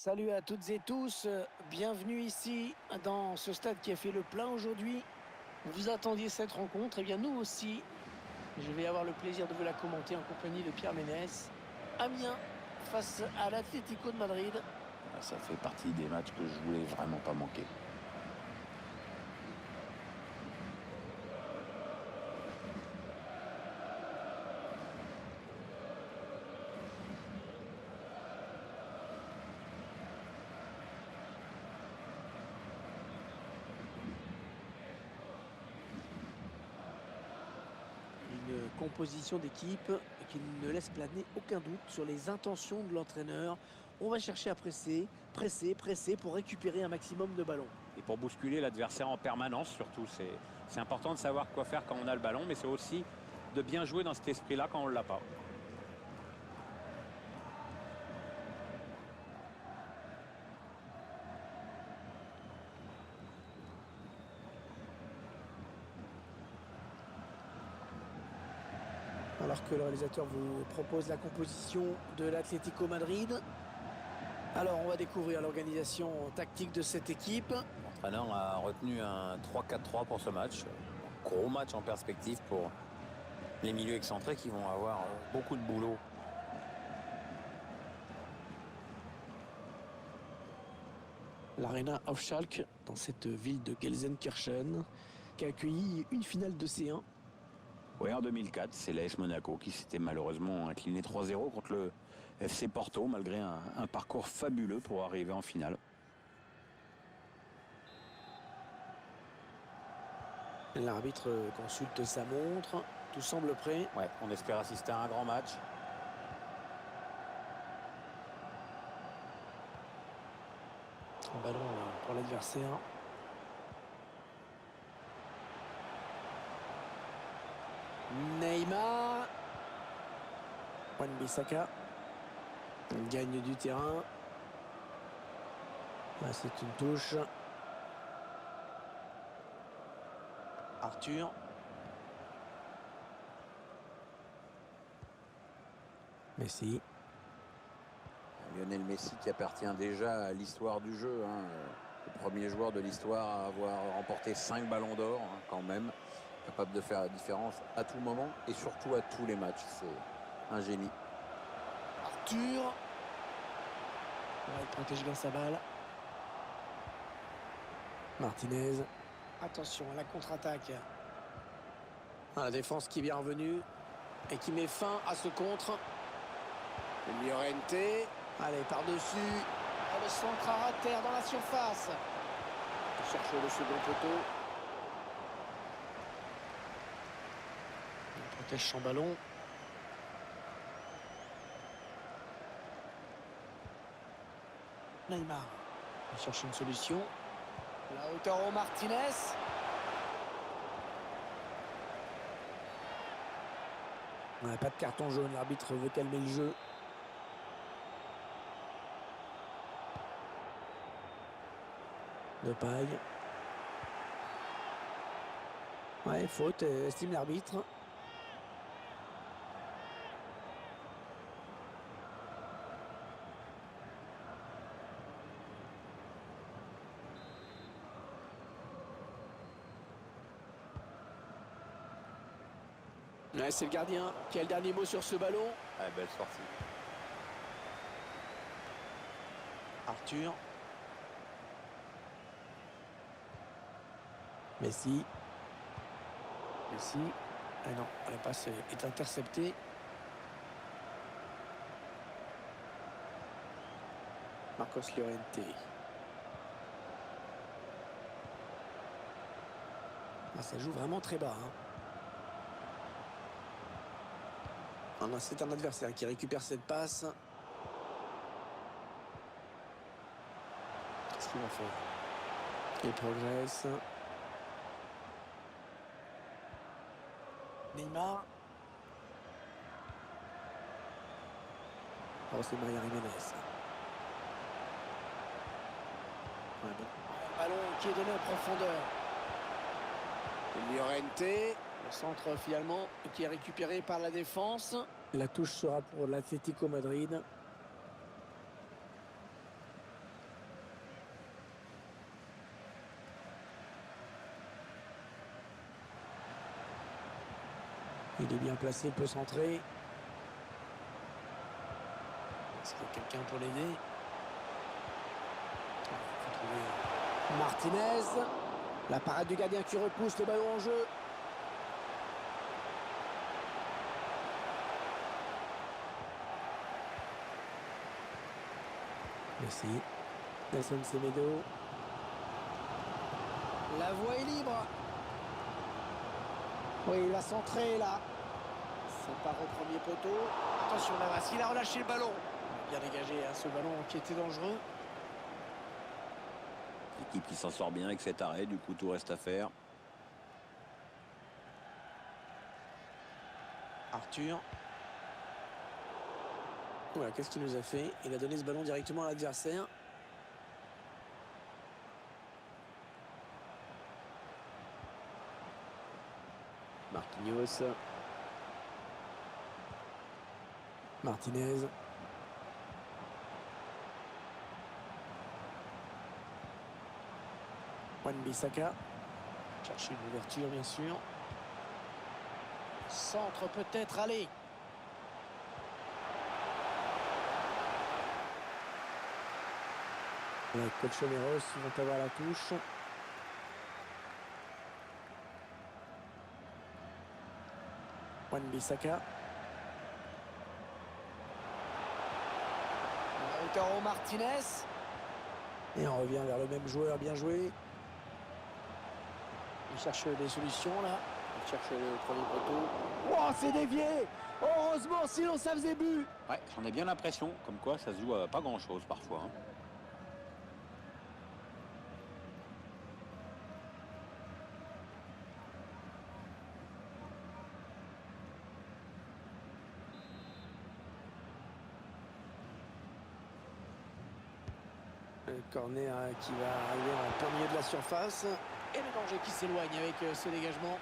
Salut à toutes et tous, bienvenue ici dans ce stade qui a fait le plein aujourd'hui. Vous attendiez cette rencontre, et bien nous aussi. Je vais avoir le plaisir de vous la commenter en compagnie de Pierre Ménès. Amiens face à l'Atlético de Madrid. Ça fait partie des matchs que je voulais vraiment pas manquer. Une composition d'équipe qui ne laisse planer aucun doute sur les intentions de l'entraîneur. On va chercher à presser, presser, presser pour récupérer un maximum de ballons. Et pour bousculer l'adversaire en permanence, surtout, c'est important de savoir quoi faire quand on a le ballon, mais c'est aussi de bien jouer dans cet esprit-là quand on ne l'a pas. Alors que le réalisateur vous propose la composition de l'Atlético Madrid. Alors, on va découvrir l'organisation tactique de cette équipe. L'entraîneur a retenu un 3-4-3 pour ce match. Gros match en perspective pour les milieux excentrés qui vont avoir beaucoup de boulot. L'Arena auf Schalke, dans cette ville de Gelsenkirchen, qui a accueilli une finale de C1. Ouais, en 2004, c'est l'AS Monaco qui s'était malheureusement incliné 3-0 contre le FC Porto, malgré un parcours fabuleux pour arriver en finale. L'arbitre consulte sa montre, tout semble prêt. Ouais, on espère assister à un grand match. Un ballon pour l'adversaire. Neymar. Wan-Bissaka. Gagne du terrain. Là, c'est une touche. Arthur. Messi. Lionel Messi qui appartient déjà à l'histoire du jeu. Le premier joueur de l'histoire à avoir remporté 5 ballons d'or, quand même. Capable de faire la différence à tout moment et surtout à tous les matchs. C'est un génie. Arthur. Il protège bien sa balle. Martinez. Attention à la contre-attaque. La défense qui est bien revenue et qui met fin à ce contre. Llorente. Allez, par-dessus. Le centre à terre dans la surface. Il cherche le second poteau. Il protège son ballon. Neymar. Il cherche une solution. Lautaro Martinez. On n'a pas de carton jaune. L'arbitre veut calmer le jeu. De paille. Ouais, faute, estime l'arbitre. Ouais, c'est le gardien qui a le dernier mot sur ce ballon. Ouais, belle sortie. Arthur. Messi. Messi. Ah non, la passe est interceptée. Marcos Llorente. Ah, ça joue vraiment très bas. Ah non, c'est un adversaire qui récupère cette passe. Qu'est-ce qu'il va faire? Il progresse. Neymar. Oh, c'est Maria Jiménez. Ouais, bon. Ballon qui est donné en profondeur. Llorente. Le centre finalement qui est récupéré par la défense. La touche sera pour l'Atlético Madrid. Il est bien placé, il peut centrer. Est-ce qu'il y a quelqu'un pour l'aider? Il faut trouver Martinez. La parade du gardien qui repousse le ballon en jeu. Messi. Nelson Semedo. La voie est libre. Oui, il va centrer là. Ça part au premier poteau. Attention Navas, il a relâché le ballon. Bien dégagé ce ballon qui était dangereux. L'équipe qui s'en sort bien avec cet arrêt, du coup tout reste à faire. Arthur. Voilà, qu'est-ce qu'il nous a fait? Il a donné ce ballon directement à l'adversaire. Marquinhos. Martinez. Wan-Bissaka. Chercher une ouverture, bien sûr. Centre peut-être, allez. Les Colchoneros vont avoir la touche. Wan-Bissaka. Lautaro Martinez. Et on revient vers le même joueur, bien joué. Il cherche des solutions là. Il cherche le premier poteau. Oh, c'est dévié! Heureusement, sinon ça faisait but! Ouais, j'en ai bien l'impression, comme quoi ça se joue à pas grand-chose parfois. Hein. Le corner qui va arriver en plein milieu de la surface. Et le danger qui s'éloigne avec ce dégagement.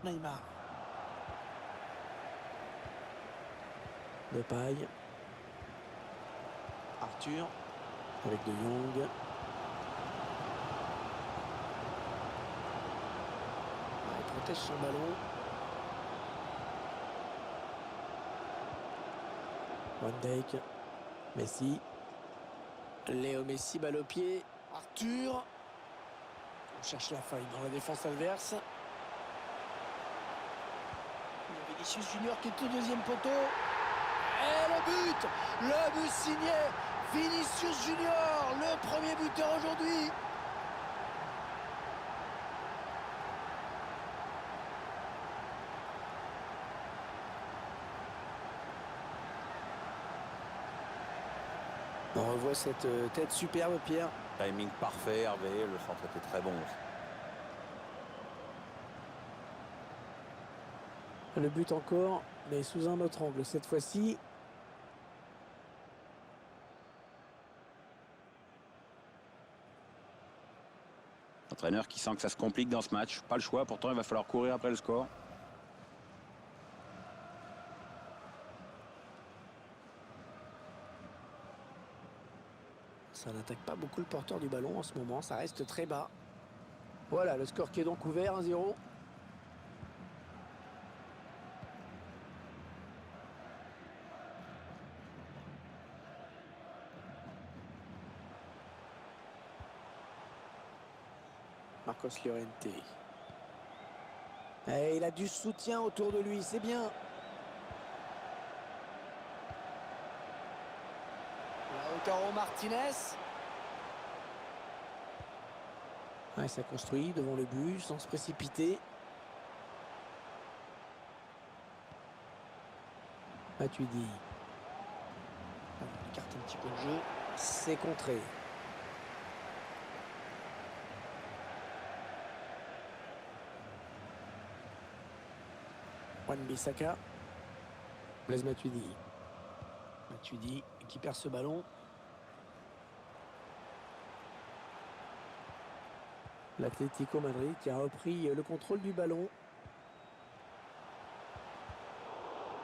Neymar. Depay. Arthur. Avec De Jong. Il protège son ballon. Van Dijk. Messi. Léo Messi, balle au pied. Arthur. On cherche la faille dans la défense adverse. Il y a Vinicius Junior qui est au deuxième poteau. Et le but signé Vinicius Junior, le premier buteur aujourd'hui. On revoit cette tête superbe, Pierre. Timing parfait, Hervé, le centre était très bon aussi. Le but encore, mais sous un autre angle cette fois-ci. Entraîneur qui sent que ça se complique dans ce match. Pas le choix, pourtant il va falloir courir après le score. Ça n'attaque pas beaucoup le porteur du ballon en ce moment, ça reste très bas. Voilà, le score qui est donc ouvert, 1-0. Marcos Llorente. Et il a du soutien autour de lui, c'est bien. Lautaro Martinez. Ouais, ça construit devant le but sans se précipiter. Matuidi. On écarte un petit peu le jeu. C'est contré. Wan-Bissaka. Blaise Matuidi. Matuidi qui perd ce ballon. L'Atlético Madrid qui a repris le contrôle du ballon.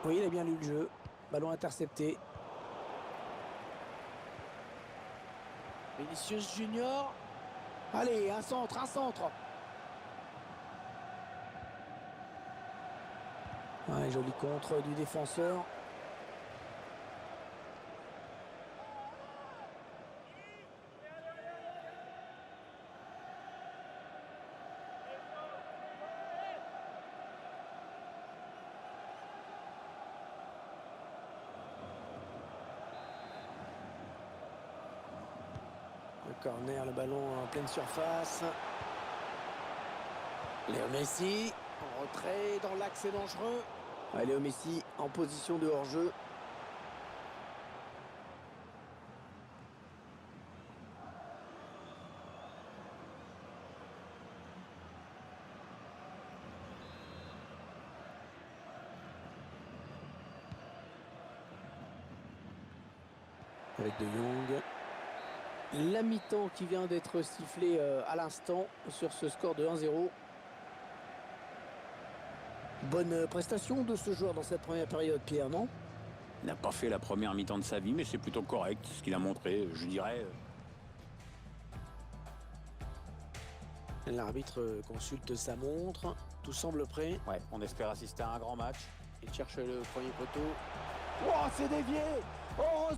Oui, il a bien lu le jeu. Ballon intercepté. Vinicius Junior. Allez, un centre, un centre. Ouais, joli contre du défenseur. Le corner, le ballon en pleine surface. Léo Messi, en retrait, dans l'axe, c'est dangereux. Ouais, Léo Messi en position de hors-jeu. Avec De Jong. La mi-temps qui vient d'être sifflée à l'instant sur ce score de 1-0. Bonne prestation de ce joueur dans cette première période, Pierre, non? Il n'a pas fait la première mi-temps de sa vie, mais c'est plutôt correct ce qu'il a montré, je dirais. L'arbitre consulte sa montre. Tout semble prêt. Ouais, on espère assister à un grand match. Il cherche le premier poteau. Oh, c'est dévié! Oh!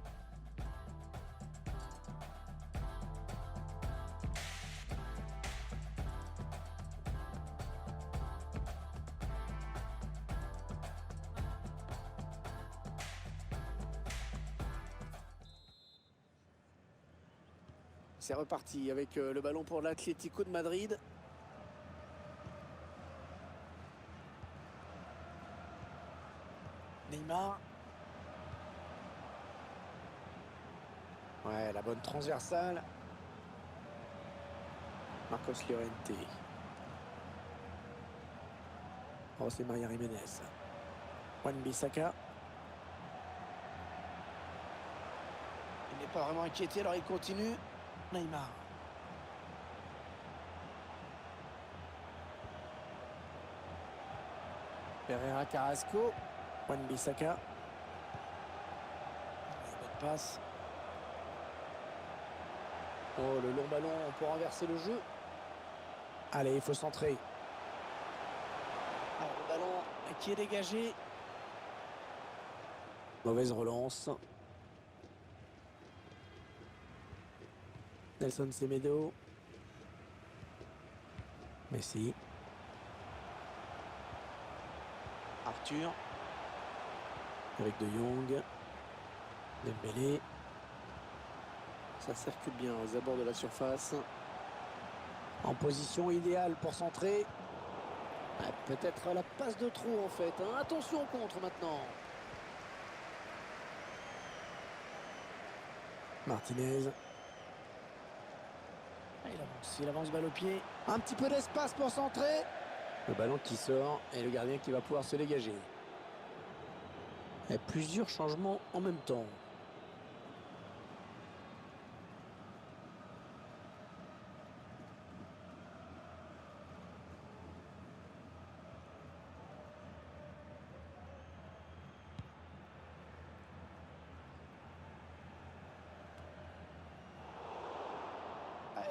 C'est reparti avec le ballon pour l'Atlético de Madrid. Neymar. Ouais, la bonne transversale. Marcos Llorente. Oh, c'est Maria Jiménez. Wan-Bissaka. Il n'est pas vraiment inquiété, alors il continue. Neymar. Pereira Carrasco. Wan-Bissaka. Bonne passe. Oh, le long ballon pour renverser le jeu. Allez, il faut centrer. Alors, le ballon qui est dégagé. Mauvaise relance. Nelson Semedo. Messi. Arthur. Avec De Jong. Dembélé. Ça circule bien aux abords de la surface. En position idéale pour centrer. Peut-être la passe de trop en fait. Hein. Attention au contre maintenant. Martinez. Il avance balle au pied. Un petit peu d'espace pour centrer. Le ballon qui sort et le gardien qui va pouvoir se dégager. Et plusieurs changements en même temps.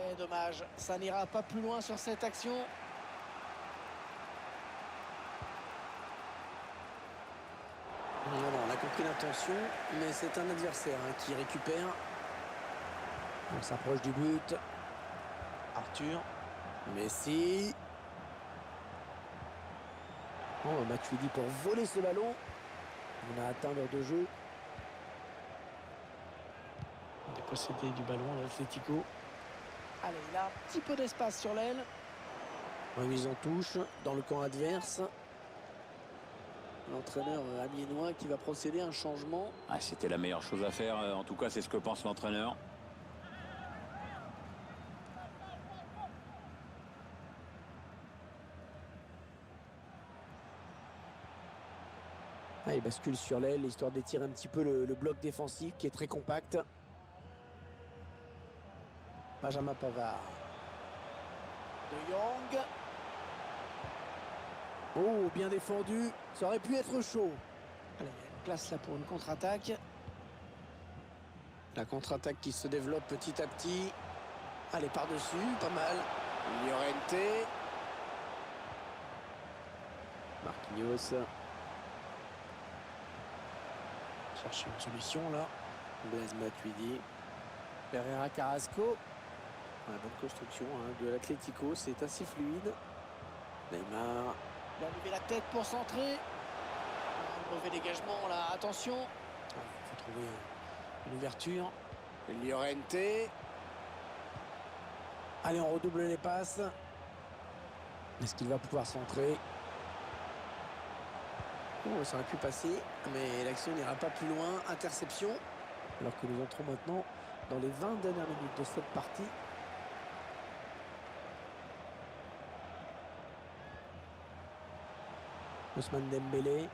Et dommage, ça n'ira pas plus loin sur cette action. Non, on a compris l'intention, mais c'est un adversaire qui récupère. On s'approche du but. Arthur. Messi. Oh, Matuidi pour voler ce ballon. On a atteint l'heure de jeu. Dépossédé du ballon à l'Atlético. Allez, il a un petit peu d'espace sur l'aile. Remise en touche dans le camp adverse. L'entraîneur amiénois qui va procéder à un changement. Ah, c'était la meilleure chose à faire, en tout cas c'est ce que pense l'entraîneur. Ah, il bascule sur l'aile, histoire d'étirer un petit peu le bloc défensif qui est très compact. Benjamin Pavard. De Jong. Oh, bien défendu. Ça aurait pu être chaud. Allez, place là pour une contre-attaque. La contre-attaque qui se développe petit à petit. Allez, par-dessus, pas mal. Llorente. Marquinhos. Cherche une solution là. Blaise Matuidi. Pereira Carrasco. Ouais, bonne construction hein, de l'Atlético, c'est assez fluide. Neymar. Il a levé la tête pour centrer. Un mauvais dégagement là, attention. Il faut trouver une ouverture. Llorente. Allez, on redouble les passes. Est-ce qu'il va pouvoir centrer? Oh, ça aurait pu passer, mais l'action n'ira pas plus loin. Interception. Alors que nous entrons maintenant dans les 20 dernières minutes de cette partie. Ousmane Dembélé.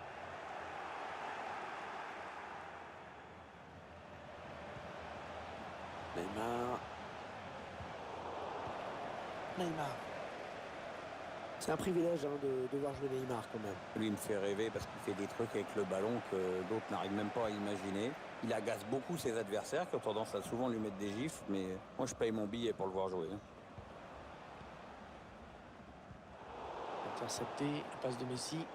Neymar. C'est un privilège hein, de voir jouer Neymar quand même. Lui, il me fait rêver parce qu'il fait des trucs avec le ballon que d'autres n'arrivent même pas à imaginer. Il agace beaucoup ses adversaires qui ont tendance à souvent lui mettre des gifles, mais moi, je paye mon billet pour le voir jouer. Intercepté, passe de Messi.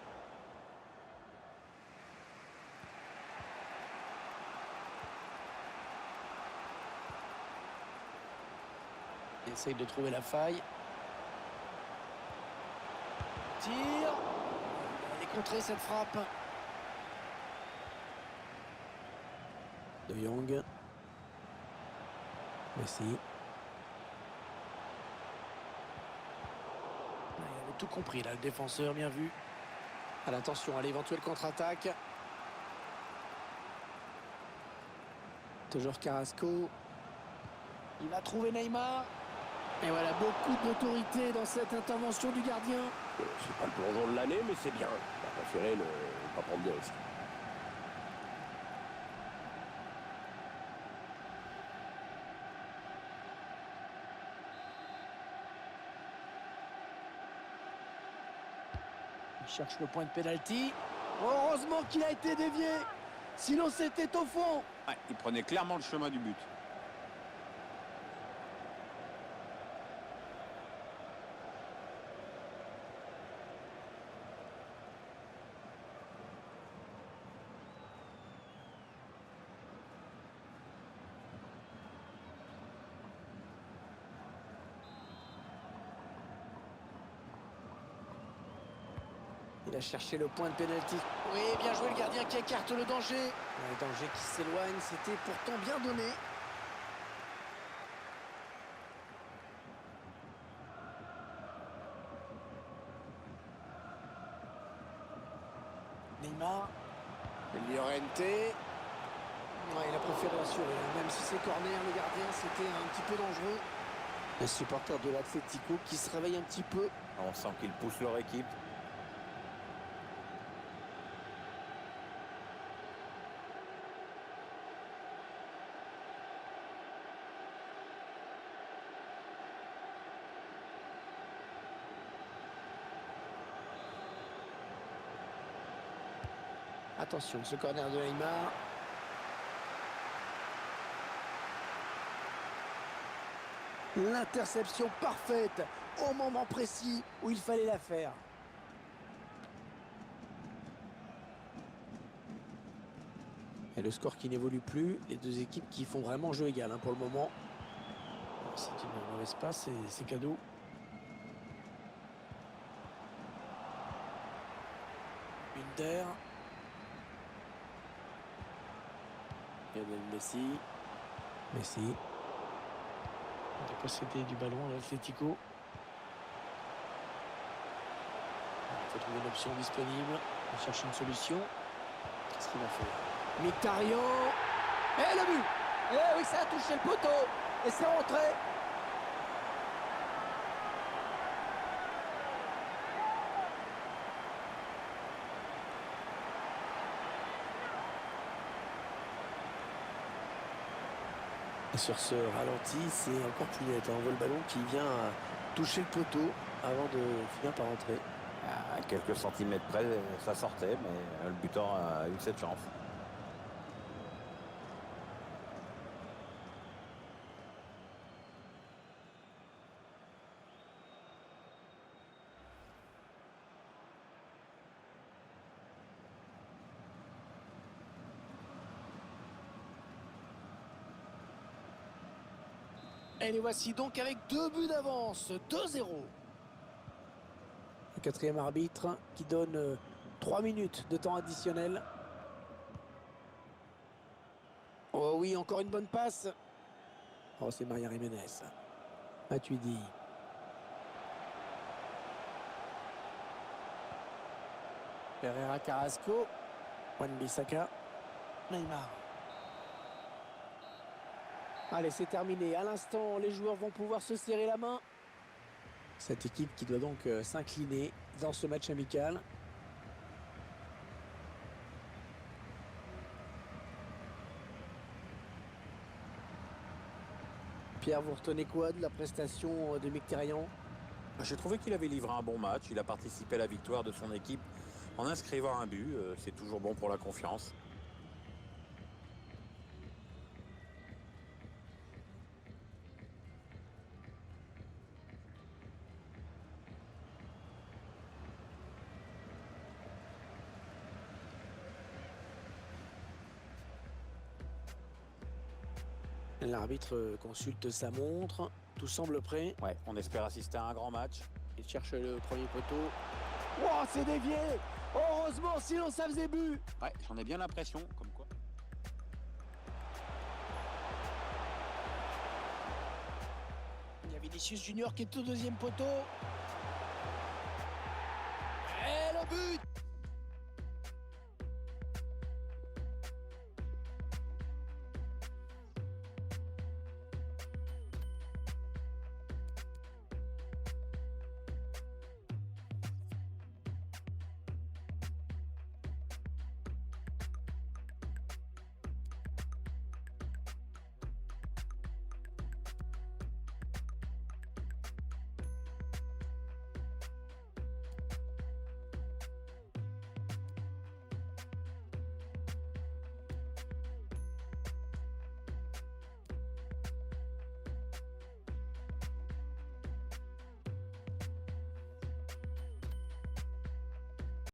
Il essaye de trouver la faille. Tire. Elle est contrée cette frappe. De Jong. Messi. Il avait tout compris là, le défenseur, bien vu. Attention à l'éventuelle contre-attaque. Toujours Carrasco. Il va trouver Neymar. Et voilà, beaucoup d'autorité dans cette intervention du gardien. C'est pas le plongeon de l'année, mais c'est bien. Il a préféré ne pas prendre de risques. Il cherche le point de pénalty. Heureusement qu'il a été dévié. Sinon, c'était au fond. Ouais, il prenait clairement le chemin du but. Il a cherché le point de pénalty. Oui, bien joué le gardien qui écarte le danger. Le danger qui s'éloigne, c'était pourtant bien donné. Neymar. Llorente. Ouais, il a préféré assurer, même si c'est corner, le gardien, c'était un petit peu dangereux. Les supporters de l'Atlético qui se réveillent un petit peu. On sent qu'ils poussent leur équipe. Attention, ce corner de Neymar. L'interception parfaite au moment précis où il fallait la faire. Et le score qui n'évolue plus, les deux équipes qui font vraiment jeu égal hein, pour le moment. C'est une mauvaise passe, c'est cadeau. Under. Lionel Messi. Messi. Il a possédé du ballon à l'Atlético. Il faut trouver une option disponible. On cherche une solution. Qu'est-ce qu'il va faire? Mkhitaryan. Et le but! Eh oui, ça a touché le poteau. Et c'est rentré. Et sur ce ralenti, c'est encore plus net. On voit le ballon qui vient toucher le poteau avant de finir par rentrer. À quelques centimètres près, ça sortait, mais le buteur a eu cette chance. Et les voici donc avec 2 buts d'avance, 2-0. Le quatrième arbitre qui donne 3 minutes de temps additionnel. Oh oui, encore une bonne passe. Oh, c'est Maria Jiménez. Matuidi. Pereira Carrasco. Wan-Bissaka. Neymar. Allez, c'est terminé. À l'instant, les joueurs vont pouvoir se serrer la main. Cette équipe qui doit donc s'incliner dans ce match amical. Pierre, vous retenez quoi de la prestation de Mkhitaryan? J'ai trouvé qu'il avait livré un bon match. Il a participé à la victoire de son équipe en inscrivant un but. C'est toujours bon pour la confiance. L'arbitre consulte sa montre. Tout semble prêt. Ouais, on espère assister à un grand match. Il cherche le premier poteau. Wow, c'est dévié! Heureusement, sinon ça faisait but! Ouais, j'en ai bien l'impression, comme quoi. Il y a Vinicius Junior qui est au deuxième poteau. Et le but!